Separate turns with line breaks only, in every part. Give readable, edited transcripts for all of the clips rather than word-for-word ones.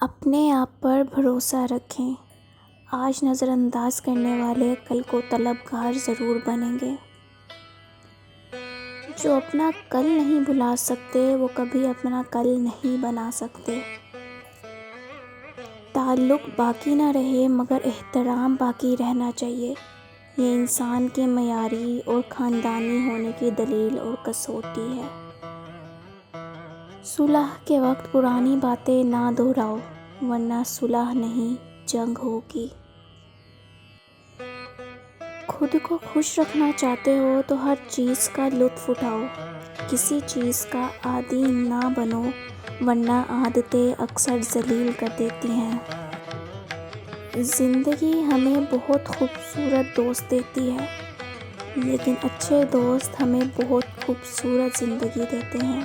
اپنے آپ پر بھروسہ رکھیں۔ آج نظر انداز کرنے والے کل کو طلبگار ضرور بنیں گے۔ جو اپنا کل نہیں بھلا سکتے وہ کبھی اپنا کل نہیں بنا سکتے۔ تعلق باقی نہ رہے مگر احترام باقی رہنا چاہیے۔ یہ انسان کے معیاری اور خاندانی ہونے کی دلیل اور کسوٹی ہے۔ صلح کے وقت پرانی باتیں نہ دہراؤ ورنہ صلح نہیں جنگ ہوگی۔ خود کو خوش رکھنا چاہتے ہو تو ہر چیز کا لطف اٹھاؤ۔ کسی چیز کا عادی نہ بنو ورنہ عادتیں اکثر ذلیل کر دیتی ہیں۔ زندگی ہمیں بہت خوبصورت دوست دیتی ہے لیکن اچھے دوست ہمیں بہت خوبصورت زندگی دیتے ہیں۔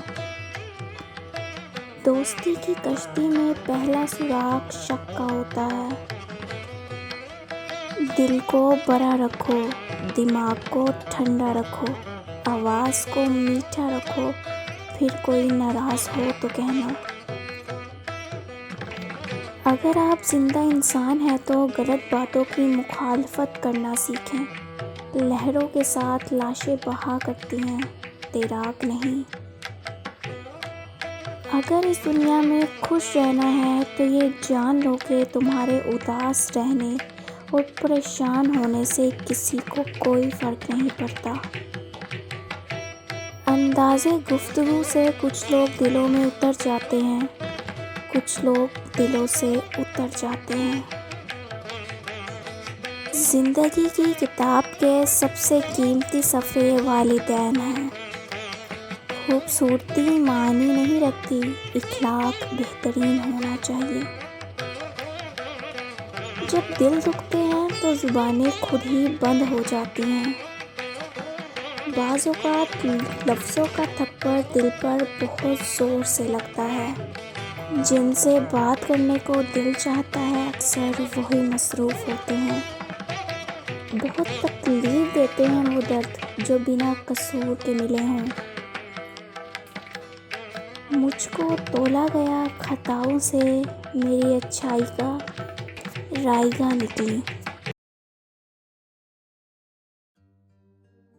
دوستی کی کشتی میں پہلا سراغ شک کا ہوتا ہے۔ دل کو بڑا رکھو، دماغ کو ٹھنڈا رکھو، آواز کو میٹھا رکھو، پھر کوئی ناراض ہو تو کہنا۔ اگر آپ زندہ انسان ہیں تو غلط باتوں کی مخالفت کرنا سیکھیں۔ لہروں کے ساتھ لاشیں بہا کرتی ہیں، تیراک نہیں۔ اگر اس دنیا میں خوش رہنا ہے تو یہ جان لو کہ تمہارے اداس رہنے اور پریشان ہونے سے کسی کو کوئی فرق نہیں پڑتا۔ اندازے گفتگو سے کچھ لوگ دلوں میں اتر جاتے ہیں، کچھ لوگ دلوں سے اتر جاتے ہیں۔ زندگی کی کتاب کے سب سے قیمتی صفحے والدین ہیں۔ خوبصورتی معنی نہیں رکھتی، اخلاق بہترین ہونا چاہیے۔ جب دل دکھتے ہیں تو زبانیں خود ہی بند ہو جاتی ہیں۔ بعض اوقات لفظوں کا تھپڑ دل پر بہت زور سے لگتا ہے۔ جن سے بات کرنے کو دل چاہتا ہے اکثر وہی مصروف ہوتے ہیں۔ بہت تکلیف دیتے ہیں وہ درد جو بنا قصور کے ملے ہوں۔ مجھ کو تولا گیا خطاؤں سے، میری اچھائی کا رائگاں نکلی۔